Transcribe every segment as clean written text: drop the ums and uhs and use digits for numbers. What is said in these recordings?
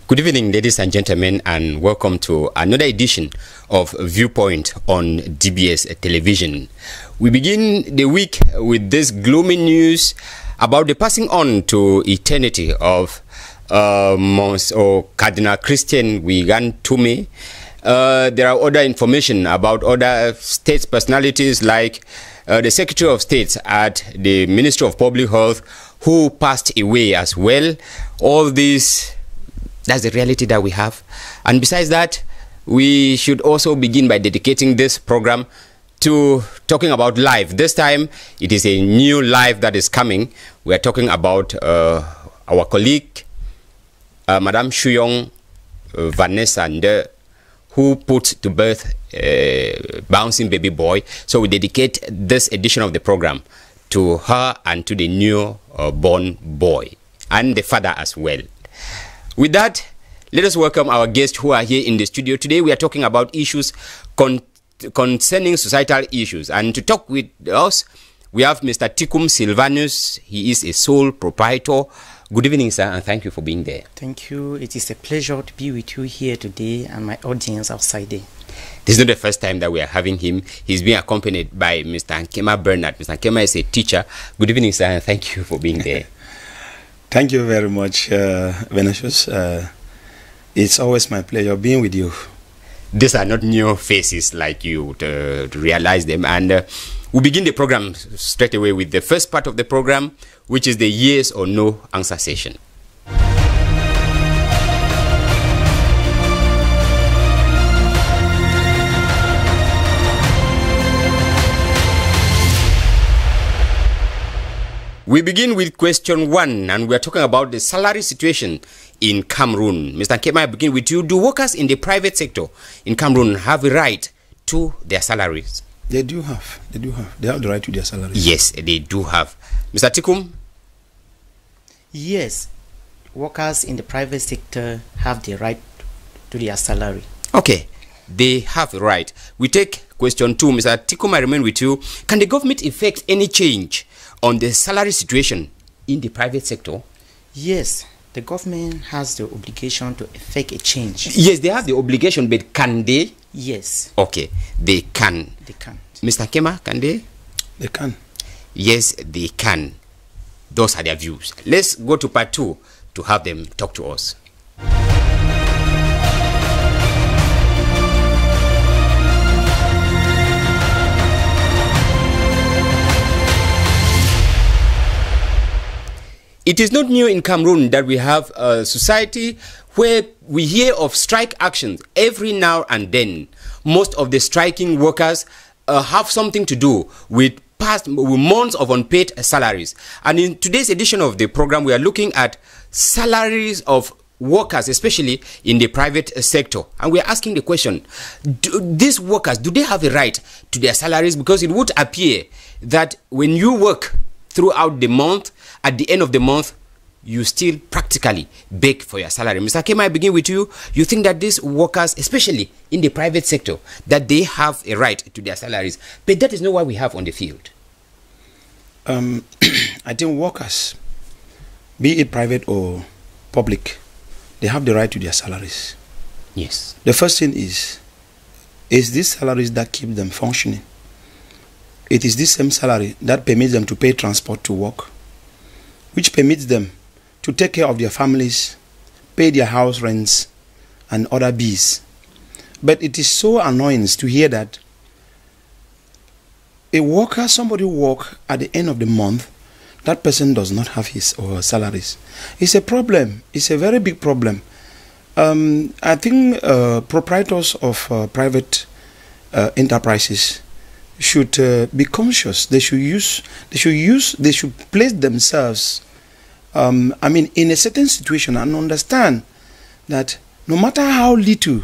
Good evening, ladies and gentlemen, and welcome to another edition of Viewpoint on DBS television. We begin the week with this gloomy news about the passing on to eternity of Cardinal Christian Wigan Tume. There are other information about other state personalities like the Secretary of State at the Ministry of Public Health who passed away as well. All these, that's the reality that we have. And besides that, we should also begin by dedicating this program to talking about life. This time, it is a new life that is coming. We are talking about our colleague, Madame Shuyong Vanessa Nde, who put to birth a bouncing baby boy. So we dedicate this edition of the program to her and to the new born boy and the father as well. With that, let us welcome our guests who are here in the studio. Today we are talking about issues concerning societal issues. And to talk with us, we have Mr. Tikum Silvanus. He is a sole proprietor. Good evening, sir, and thank you for being there. Thank you. It is a pleasure to be with you here today and my audience outside there. This is not the first time that we are having him. He's being accompanied by Mr. Nkema Bernard. Mr. Nkema is a teacher. Good evening, sir, and thank you for being there. Thank you very much, Venetius. It's always my pleasure being with you. These are not new faces like you to realize them. And we begin the program straight away with the first part of the program, which is the yes or no answer session. We begin with question 1, and we are talking about the salary situation in Cameroon. Mr. Nkema, I begin with you. Do workers in the private sector in Cameroon have a right to their salaries? They do have. They do have. They have the right to their salaries. Yes, they do have. Mr. Tikum? Yes, workers in the private sector have the right to their salary. Okay, they have the right. We take question 2. Mr. Tikum, I remain with you. Can the government effect any change on the salary situation in the private sector? Yes, the government has the obligation to effect a change. Yes, they have the obligation, but can they? Yes. Okay, they can. They can. Mr. Nkema, can they? They can. Yes, they can. Those are their views. Let's go to part 2 to have them talk to us. It is not new in Cameroon that we have a society where we hear of strike actions every now and then. Most of the striking workers have something to do with months of unpaid salaries. And in today's edition of the program, we are looking at salaries of workers, especially in the private sector. And we are asking the question, these workers, do they have a right to their salaries? Because it would appear that when you work throughout the month, at the end of the month, you still practically beg for your salary. Mr. Nkema, I begin with you. You think that these workers, especially in the private sector, that they have a right to their salaries, but that is not what we have on the field. I think workers, be it private or public, they have the right to their salaries. Yes. The first thing is these salaries that keep them functioning. It is this same salary that permits them to pay transport to work, which permits them to take care of their families, pay their house rents, and other bills. But it is so annoying to hear that a worker, somebody work at the end of the month, that person does not have his or her salaries. It's a problem. It's a very big problem. I think proprietors of private enterprises should be conscious. They should place themselves in a certain situation and understand that no matter how little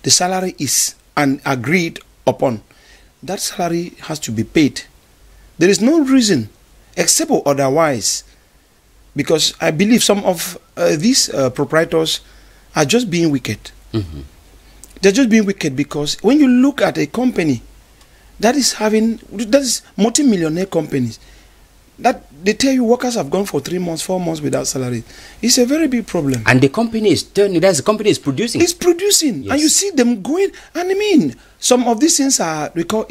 the salary is and agreed upon, that salary has to be paid. There is no reason except or otherwise, because I believe some of these proprietors are just being wicked. Mm-hmm. They're just being wicked because when you look at a company that is multi-millionaire companies, that they tell you workers have gone for 3 months, 4 months without salary. It's a very big problem. And the company is turning, that's the company is producing. It's producing. Yes. And you see them going, and I mean, some of these things are, we call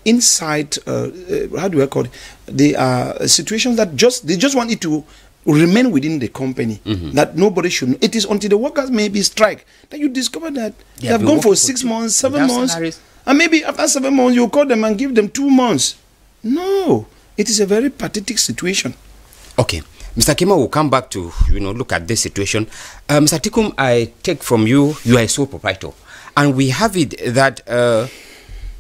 inside, how do I call it? They are situations that they just want it to remain within the company, that nobody should know. It is until the workers maybe strike that you discover that they have gone for 6 months, 7 months, salaries. And maybe after 7 months you call them and give them 2 months. No, it is a very pathetic situation. Okay, Mr. Kema will come back to look at this situation. Mr. Tikum, I take from you, you are a sole proprietor, and we have it that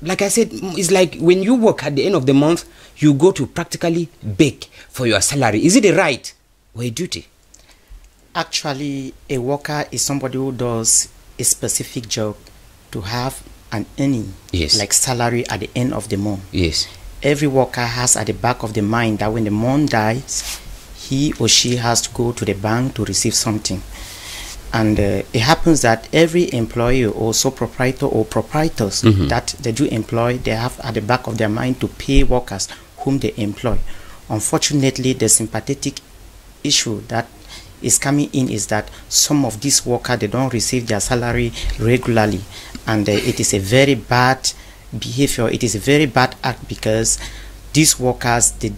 like I said, it's like when you work at the end of the month, you go to practically beg for your salary. Is it a right or a duty? Actually, a worker is somebody who does a specific job to have an earning, yes, like salary at the end of the month. Yes. Every worker has at the back of the mind that when the month dies, he or she has to go to the bank to receive something. And it happens that every employer or sole proprietor or proprietors that they do employ, they have at the back of their mind to pay workers whom they employ. Unfortunately, the sympathetic issue that is coming in is that some of these workers, they don't receive their salary regularly, and it is a very bad behavior. It is a very bad act, because these workers, they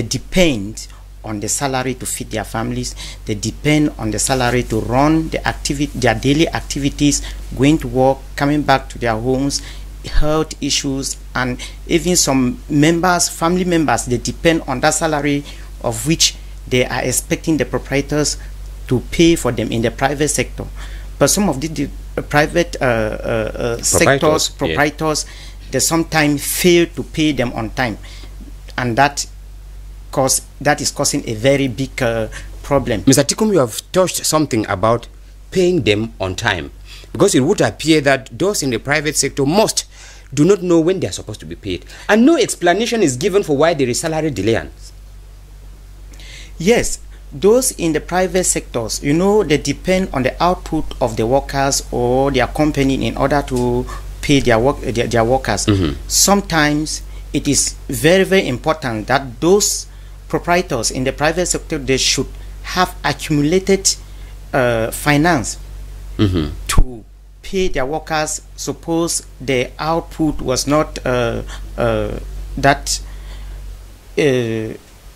depend on the salary to feed their families. They depend on the salary to run their daily activities, going to work, coming back to their homes, health issues, and even some members, family members, they depend on that salary of which they are expecting the proprietors to pay for them in the private sector. But some of the private proprietors, they sometimes fail to pay them on time, and that is causing a very big problem. Mr. Tikum, you have touched something about paying them on time, because it would appear that those in the private sector do not know when they are supposed to be paid, and no explanation is given for why there is salary delay. Yes, those in the private sectors, they depend on the output of the workers or their company in order to pay their workers. Sometimes it is very, very important that those proprietors in the private sector, they should have accumulated finance to pay their workers. Suppose the output was not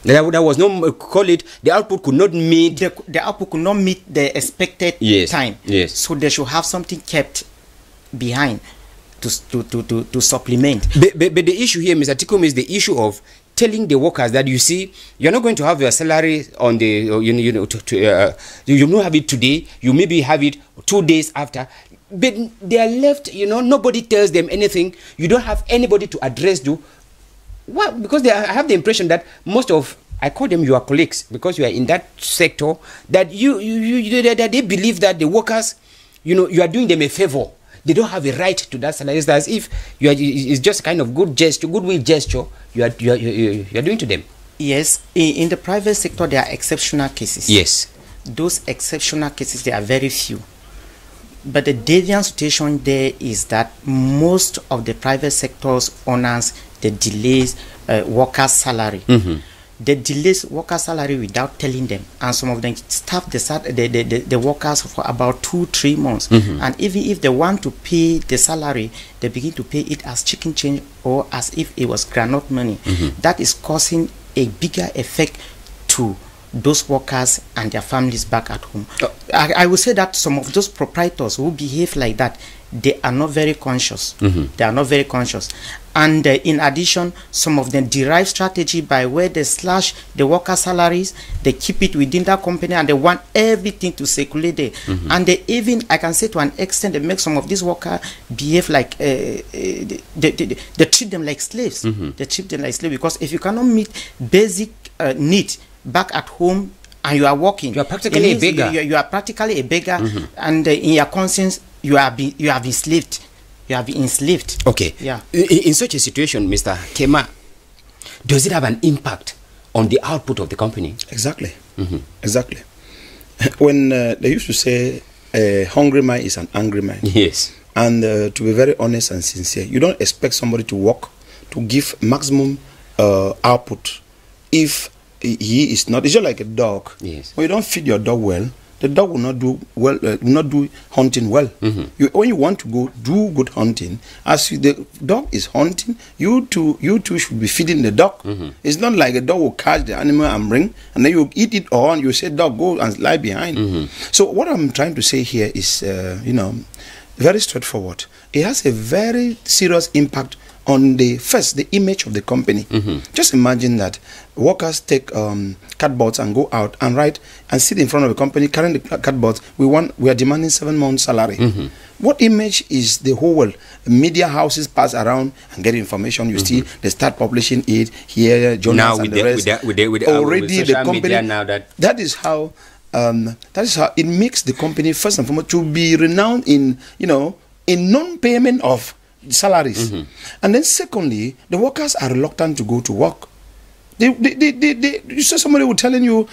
there was no the output could not meet the output could not meet the expected time. Yes. So they should have something kept behind to supplement. But the issue here, Mr. Tikum, is the issue of telling the workers that, you see, you're not going to have your salary on the you don't have it today, you maybe have it 2 days after, but they are left, nobody tells them anything. You don't have anybody to address you. Well, because I have the impression that most of, I call them your colleagues, because you are in that sector, that that they believe that the workers, you are doing them a favor. They don't have a right to that salary. It's as if it's just kind of goodwill gesture you are doing to them. Yes, in the private sector there are exceptional cases. Yes, those exceptional cases, they are very few. But the deviant situation there is that most of the private sector's owners, they delays workers' salary. They delays workers' salary without telling them, and some of them staff the workers for about 2-3 months. And even if they want to pay the salary, they begin to pay it as chicken change or as if it was groundnut money. That is causing a bigger effect to those workers and their families back at home. I would say that some of those proprietors who behave like that, they are not very conscious. They are not very conscious. And in addition, some of them derive strategy by where they slash the worker salaries, they keep it within that company, and they want everything to circulate there. And they even, I can say to an extent, they make some of these workers behave like, they treat them like slaves. They treat them like slaves, because if you cannot meet basic needs back at home and you are working, you are practically a beggar. You are practically a beggar, and in your conscience, you have been enslaved. You have been enslaved. Okay. Yeah. In such a situation, Mr. Kema, does it have an impact on the output of the company? Exactly. Exactly. When they used to say, a hungry man is an angry man. Yes. And to be very honest and sincere, you don't expect somebody to work to give maximum output if he is not, it's just like a dog. Yes. When you don't feed your dog well, the dog will not do well, will not do hunting well. When you want to go do good hunting, as the dog is hunting, you too should be feeding the dog. It's not like a dog will catch the animal and bring, and then you eat it all, and you say, dog, go and lie behind. So what I'm trying to say here is, very straightforward. It has a very serious impact on the image of the company. Just imagine that workers take cardboards and go out and write and sit in front of a company carrying the cardboards. We are demanding 7 months salary. What image is the whole world? Media houses pass around and get information. You see, they start publishing it here. Journals and the rest. Already the company. Now that is how it makes the company first and foremost to be renowned in non-payment of salaries. And then secondly, the workers are reluctant to go to work. You say somebody will telling you,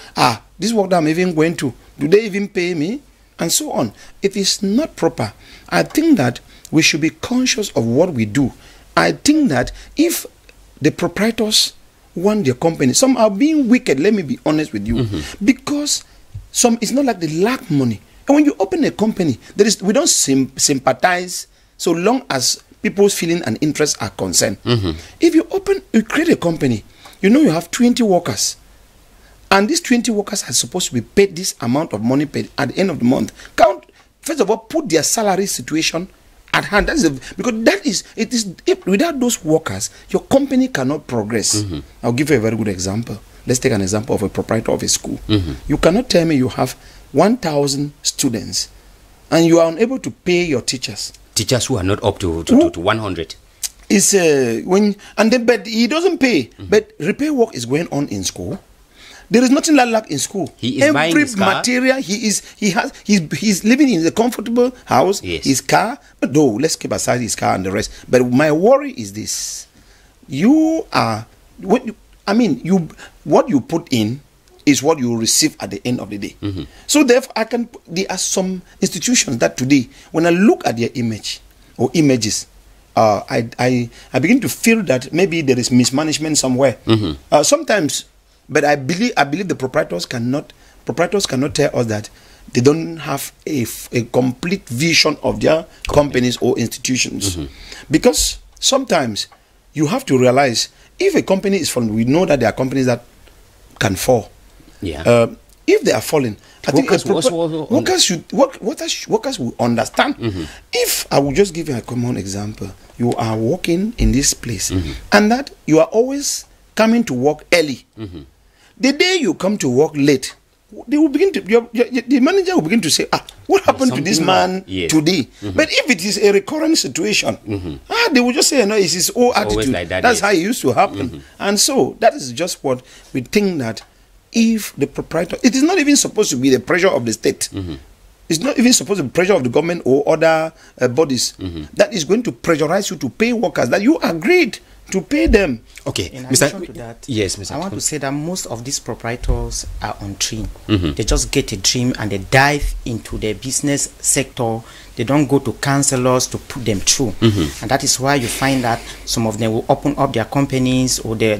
this work that I'm even going to, do they even pay me? And so on. It is not proper. I think that we should be conscious of what we do. I think that if the proprietors want their company, some are being wicked, let me be honest with you, because it's not like they lack money. And when you open a company, we don't sympathize so long as people's feeling and interests are concerned. If you create a company, you have 20 workers, and these 20 workers are supposed to be paid this amount of money paid at the end of the month. First of all, put their salary situation at hand. Because without those workers, your company cannot progress. I'll give you a very good example. Let's take an example of a proprietor of a school. You cannot tell me you have 1,000 students and you are unable to pay your teachers. Teachers who are not up to 100. But he doesn't pay. But repair work is going on in school. There is nothing like that in school. He is buying his car. Material he's living in a comfortable house. Yes. His car. But no, let's keep aside his car and the rest. But my worry is this: what you put in is what you receive at the end of the day. So therefore, there are some institutions that today, when I look at their image or images, I begin to feel that maybe there is mismanagement somewhere. Sometimes, but I believe the proprietors cannot tell us that they don't have a complete vision of their companies or institutions. Because sometimes you have to realize, if a company is falling, we know that there are companies that can fall. If they are falling, I think workers will understand. If I will just give you a common example, you are working in this place, and that you are always coming to work early. The day you come to work late, they will begin to the manager will begin to say, what happened to this man today? But if it is a recurrent situation, they will just say, no, it's his old attitude. Like that's how it used to happen. And so that is just what we think, that if the proprietor, it is not even supposed to be the pressure of the state. It's not even supposed to be pressure of the government or other bodies that is going to pressurize you to pay workers that you agreed to pay them. Okay, in addition to that, yes, Mr. I want to say that most of these proprietors are on dream. They just get a dream and they dive into the business sector. They don't go to counselors to put them through, and that is why you find that some of them will open up their companies or their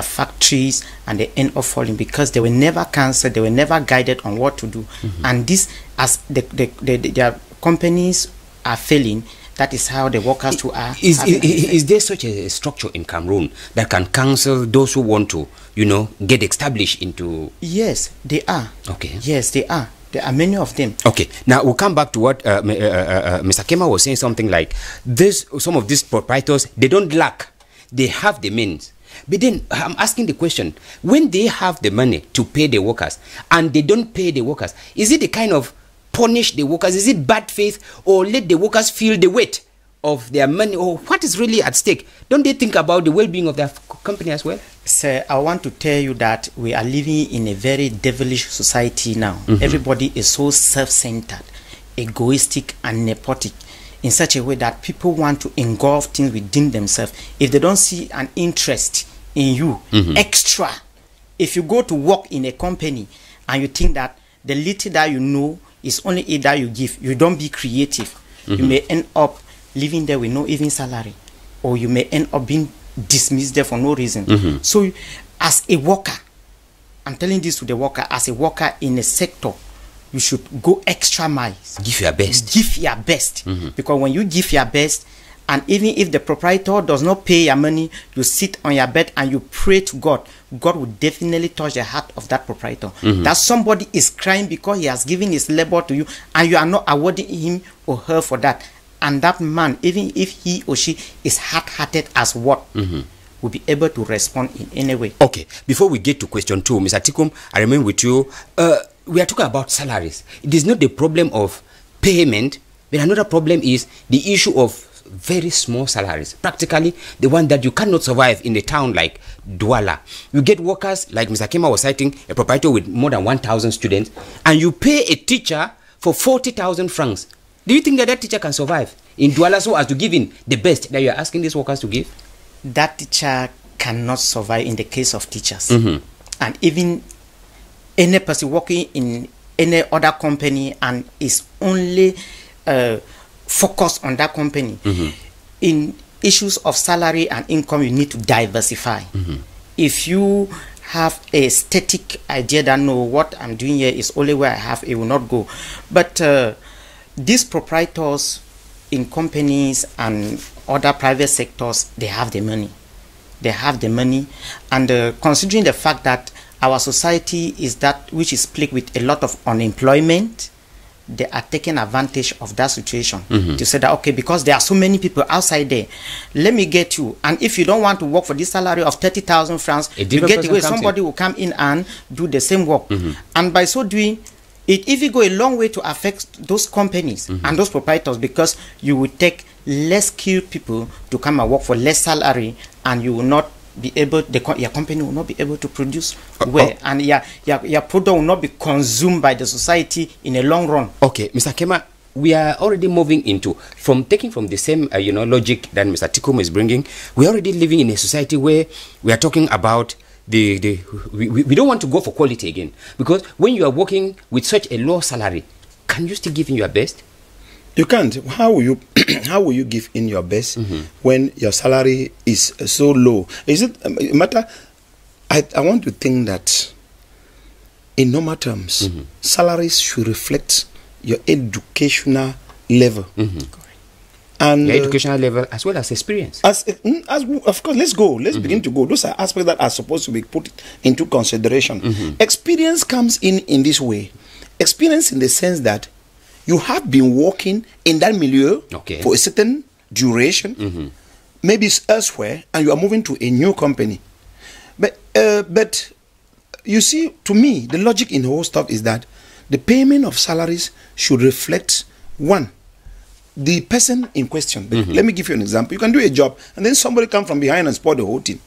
factories, and they end up falling because they were never counseled, they were never guided on what to do. And this, as their companies are failing, that is how the workers too are. Is there such a structure in Cameroon that can counsel those who want to, get established into? Yes, they are. Okay. Yes, they are. There are many of them. Okay. Now we'll come back to what Mr. Kema was saying. Something like this: some of these proprietors, they don't lack; they have the means. But then I'm asking the question: when they have the money to pay the workers and they don't pay the workers, is it the kind of punish the workers? Is it bad faith, or let the workers feel the weight of their money, or what is really at stake? Don't they think about the well-being of their company as well? Sir, I want to tell you that we are living in a very devilish society now. Everybody is so self-centered, egoistic and nepotic, in such a way that people want to engulf things within themselves. If they don't see an interest in you extra, if you go to work in a company and you think that the little that you know is only it that you give, you don't be creative, you may end up living there with no even salary, or you may end up being dismissed there for no reason. So as a worker, I'm telling this to the worker, as a worker in a sector, you should go extra miles. Give your best. Give your best. Because when you give your best, and even if the proprietor does not pay your money, you sit on your bed and you pray to God. God will definitely touch the heart of that proprietor. That somebody is crying because he has given his labor to you and you are not awarding him or her for that. And that man, even if he or she is hard-hearted as what, will be able to respond in any way. Okay, before we get to question 2, Mr. Tikum, I remain with you. We are talking about salaries. It is not the problem of payment, but another problem is the issue of very small salaries. Practically, the one that you cannot survive in a town like Douala. You get workers, like Mr. Kema was citing, a proprietor with more than 1,000 students, and you pay a teacher for 40,000 francs. Do you think that that teacher can survive in Douala so as to give in the best that you are asking these workers to give? That teacher cannot survive in the case of teachers. And even any person working in any other company and is only focused on that company, in issues of salary and income, you need to diversify. If you have a static idea that no, what I'm doing here is only where I have, it will not go. But these proprietors in companies and other private sectors, they have the money. They have the money. And considering the fact that our society is that which is plagued with a lot of unemployment, they are taking advantage of that situation to say that, okay, because there are so many people outside there, let me get you. And if you don't want to work for this salary of 30,000 francs, you get away. Somebody will come in and do the same work. And by so doing, it even go a long way to affect those companies and those proprietors, because you will take less skilled people to come and work for less salary, and you will not be able, your company will not be able to produce well, and your product will not be consumed by the society in a long run. Okay, Mr. Kema, we are already moving into, taking from the same logic that Mr. Tikum is bringing. We are already living in a society where we are talking about we don't want to go for quality again, because when you are working with such a low salary, can you still give in your best? You can't. How will you give in your best when your salary is so low? Is it a matter? I want to think that in normal terms, salaries should reflect your educational level. And your educational level as well as experience. As of course, let's go. Let's begin to go. Those are aspects that are supposed to be put into consideration. Experience comes in this way. Experience in the sense that you have been working in that milieu for a certain duration, maybe it's elsewhere, and you are moving to a new company. But you see, to me, the logic in the whole stuff is that the payment of salaries should reflect, one, the person in question. Let me give you an example. You can do a job, and then somebody come from behind and spoil the whole thing.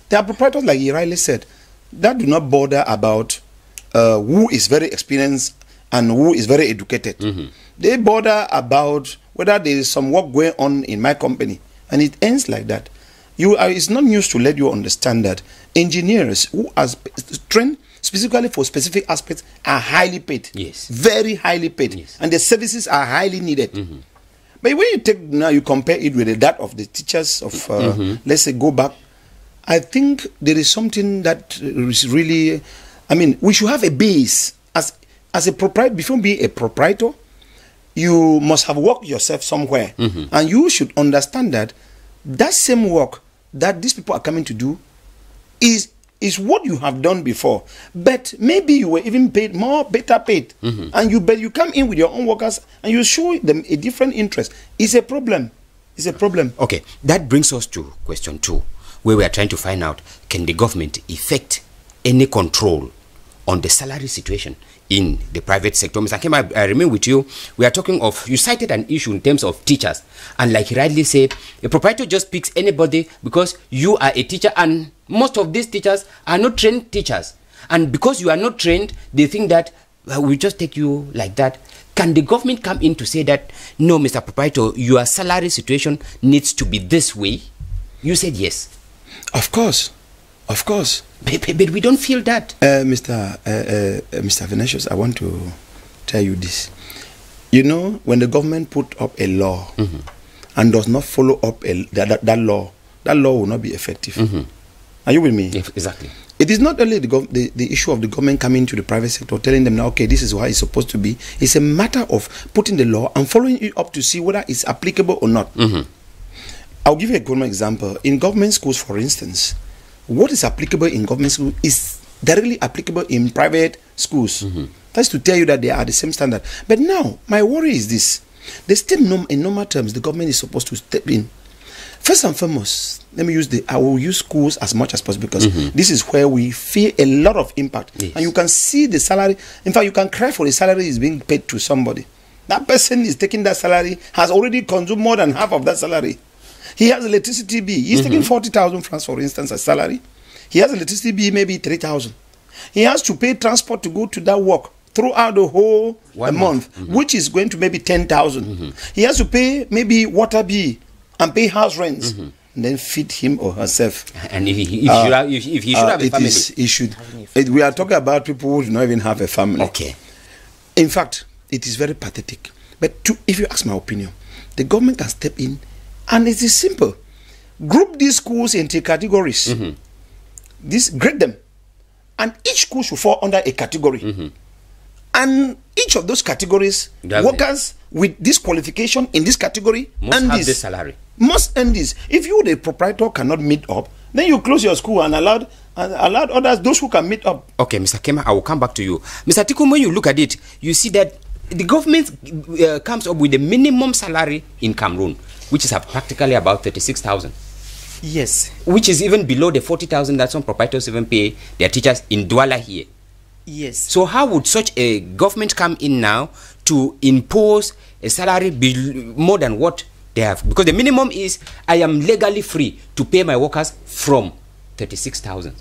There are proprietors, like he rightly said, that do not bother about who is very experienced and who is very educated. They bother about whether there is some work going on in my company, and it ends like that. It's not news to let you understand that engineers who are trained specifically for specific aspects are highly paid. Yes. Very highly paid. Yes. And the services are highly needed. But when you take now, you compare it with that of the teachers of, let's say, go back, I think there is something that is really, we should have a base. As a proprietor, before being a proprietor, you must have worked yourself somewhere. And you should understand that that same work that these people are coming to do is what you have done before. But maybe you were even paid better paid. And you come in with your own workers and you show them a different interest. It's a problem. It's a problem. Okay, that brings us to question 2, where we are trying to find out, can the government effect any control on the salary situation in the private sector? Mr. Kema, I remain with you. We are talking of, you cited an issue in terms of teachers, and like you rightly said, a proprietor just picks anybody because you are a teacher, and most of these teachers are not trained teachers, and because you are not trained, they think that we just take you like that. Can the government come in to say that, no, Mr. Proprietor, your salary situation needs to be this way? You said yes. Of course. Of course. But we don't feel that. Mr. Vinicius, I want to tell you this. You know, when the government put up a law and does not follow up that law will not be effective. Are you with me? Exactly. It is not only the issue of the government coming to the private sector, telling them now, okay, this is how it's supposed to be. It's a matter of putting the law and following it up to see whether it's applicable or not. I'll give you a good example. In government schools, for instance, what is applicable in government schools is directly applicable in private schools. That's to tell you that they are the same standard. But now, my worry is this. The state, in normal terms, the government is supposed to step in. First and foremost, I will use schools as much as possible, because this is where we feel a lot of impact. Yes. And you can see the salary. In fact, you can cry for the salary is being paid to somebody. That person is taking that salary, has already consumed more than half of that salary. He has electricity bill. He's taking 40,000 francs, for instance, as salary. He has electricity bill, maybe 3,000. He has to pay transport to go to that work throughout the whole month, which is going to maybe 10,000. He has to pay maybe water bill and pay house rents, and then feed him or herself. And if he should have a family, we are talking about people who do not even have a family. Okay. In fact, it is very pathetic. But if you ask my opinion, the government can step in, and it is simple. Group these schools into categories. Grade them, and each school should fall under a category. And each of those categories, workers with this qualification in this category must have this salary. Must earn this. If you, the proprietor, cannot meet up, then you close your school and allowed others, those who can meet up. Okay, Mr. Kema, I will come back to you. Mr. Tikum, when you look at it, you see that the government comes up with the minimum salary in Cameroon, which is practically about 36,000. Yes. Which is even below the 40,000 that some proprietors even pay their teachers in Douala here. Yes. So how would such a government come in now to impose a salary more than what they have? Because the minimum is, I am legally free to pay my workers from 36,000.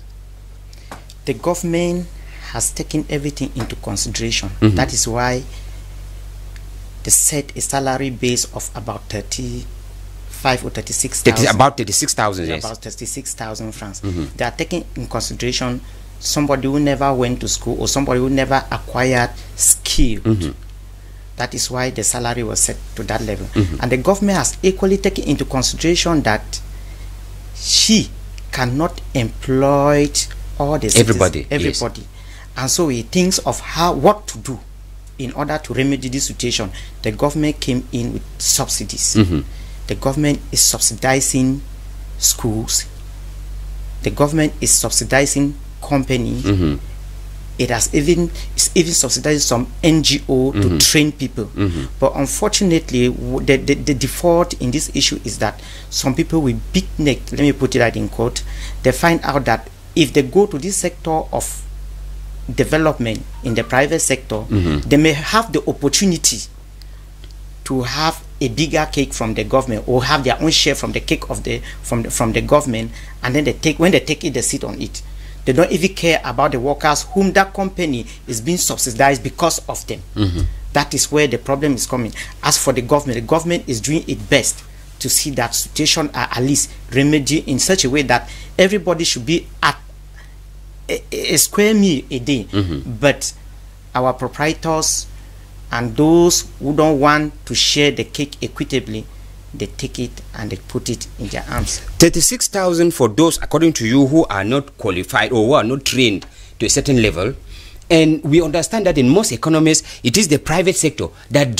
The government has taken everything into consideration. That is why they set a salary base of about 35 or 36,000. About 36,000, yes. About 36,000 francs. They are taking in consideration somebody who never went to school or somebody who never acquired skill. That is why the salary was set to that level. And the government has equally taken into consideration that she cannot employ all the everybody. Yes. And so he thinks of what to do in order to remedy this situation. The government came in with subsidies. The government is subsidizing schools. The government is subsidizing company. It's even subsidizing some NGO to train people. But unfortunately, the default in this issue is that some people with big neck, let me put it out in quote, they find out that if they go to this sector of development in the private sector, they may have the opportunity to have a bigger cake from the government, or have their own share from the cake of from the government, and then when they take it, they sit on it. They don't even care about the workers whom that company is being subsidized because of them. That is where the problem is coming. As for the government is doing its best to see that situation are at least remedied in such a way that everybody should be at a square meal a day. But our proprietors and those who don't want to share the cake equitably, they take it and they put it in their arms. 36,000 for those, according to you, who are not qualified or who are not trained to a certain level. And we understand that in most economies, it is the private sector that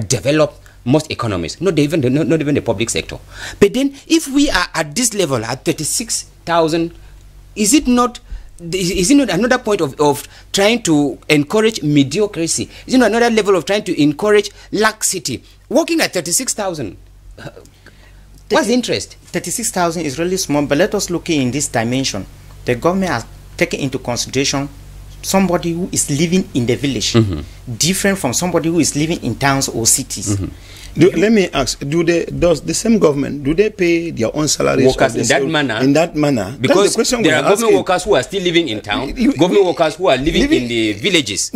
develops most economies, not even the public sector. But then, if we are at this level, at 36,000, is it not another point of trying to encourage mediocrity? Is it not another level of trying to encourage laxity? Working at 36,000, what's the interest? 36,000 is really small, but let us look in this dimension. The government has taken into consideration somebody who is living in the village, different from somebody who is living in towns or cities. Let me ask, does the same government, do they pay their own salaries workers in that manner? Because the there are government workers who are still living in town, government workers who are living in the villages.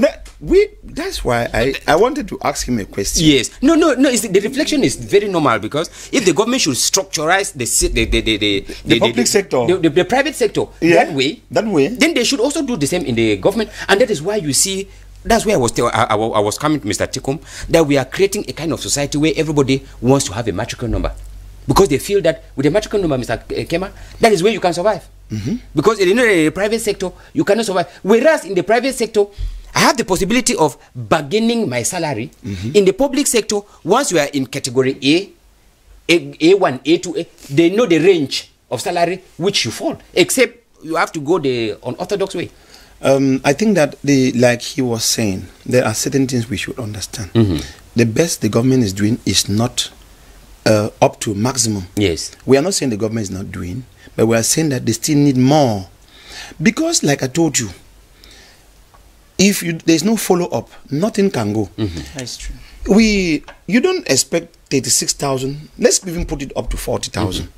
That's why I wanted to ask him a question. Yes. No. The reflection is very normal, because if the government should structurize the public sector, the private sector that way, then they should also do the same in the government. And that is why you see. That's where I was coming to Mr. Tikum, that we are creating a kind of society where everybody wants to have a matrical number, because they feel that with a matrical number, Mr. Kema, that is where you can survive. Because in the private sector, you cannot survive. Whereas in the private sector, I have the possibility of bargaining my salary. In the public sector, once you are in category A1, A2, they know the range of salary which you fall, except you have to go the unorthodox way. I think that like he was saying, there are certain things we should understand. The best the government is doing is not up to maximum. Yes. We are not saying the government is not doing, but we are saying that they still need more. Because like I told you, if there's no follow-up, nothing can go. That's true. You don't expect 36,000. Let's even put it up to 40,000.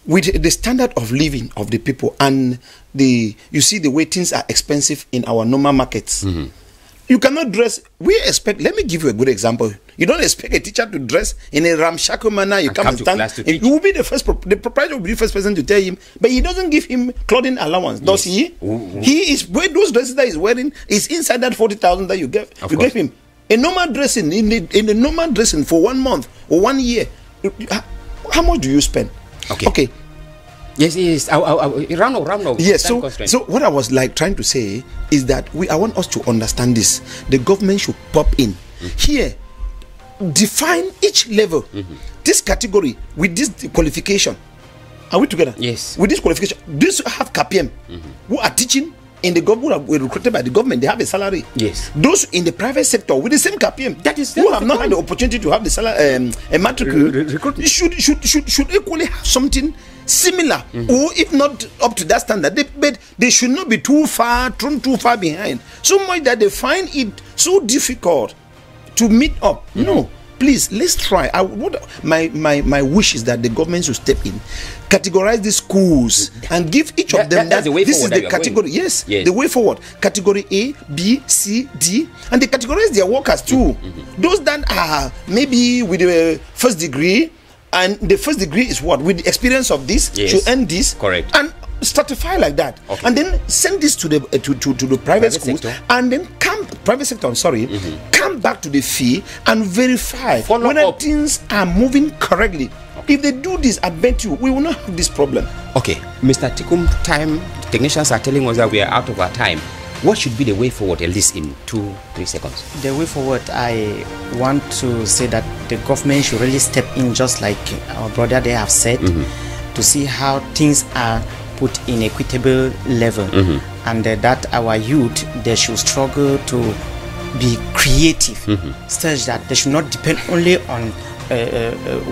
With the standard of living of the people and you see the way things are expensive in our normal markets. You cannot dress. We expect. Let me give you a good example. You don't expect a teacher to dress in a ramshackle manner. You come and stand. You will be the first. The proprietor will be the first person to tell him, but he doesn't give him clothing allowance, does he? He is where those dresses that he's wearing is inside that 40,000 that you gave. You gave him a normal dressing in the normal dressing for 1 month or 1 year. How much do you spend? Okay. Yes. Round up. Yes. So what I was like trying to say is that I want us to understand this. The government should pop in here, define each level, this category with this qualification. Are we together? Yes. With this qualification, these have KPM who are teaching in the government, who are recruited by the government. They have a salary. Yes. Those in the private sector with the same KPM who have not had the opportunity to have the salary, a matric should equally have something similar, or if not up to that standard, but they should not be thrown too far behind, so much that they find it so difficult to meet up. No, please, let's try. My wish is that the government should step in, categorize the schools, and give each of them that this is the category. Yes, the way forward. Category A, B, C, D, and they categorize their workers too. Those that are maybe with the first degree. And the first degree is what? With the experience of this, should end this. Correct. And stratify like that. Okay. And then send this to the private schools sector. And then private sector, I'm sorry, come back to the fee and verify whether things are moving correctly. If they do this, I bet you we will not have this problem. Okay, Mr. Tikum, technicians are telling us that we are out of our time. What should be the way forward, at least in 2-3 seconds? The way forward, I want to say that the government should really step in, just like our brother they have said, to see how things are put in equitable level, and that our youth, they should struggle to be creative, such that they should not depend only on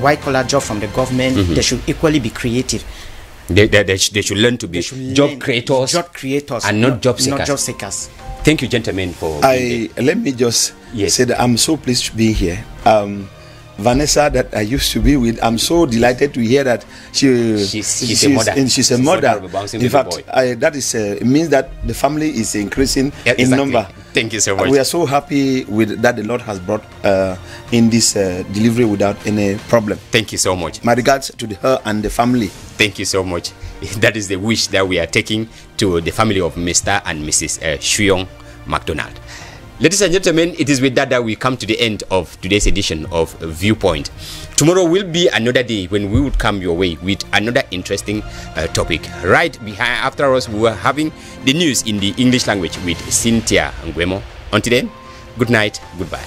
white-collar job from the government. They should equally be creative. They should learn to be job creators, and not job seekers. Thank you, gentlemen, for let me just say that I'm so pleased to be here. Vanessa, that I used to be with, I'm so delighted to hear that she's a mother. And she's a mother. In fact, that is it means that the family is increasing in number. Thank you so much. We are so happy with that the Lord has brought in this delivery without any problem. Thank you so much. My regards to her and the family. Thank you so much. That is the wish that we are taking to the family of Mr. and Mrs. Shuyong McDonald. Ladies and gentlemen, it is with that we come to the end of today's edition of Viewpoint. Tomorrow will be another day when we would come your way with another interesting topic. Right behind, after us, we were having the news in the English language with Cynthia Nguemo. Until then, good night, goodbye.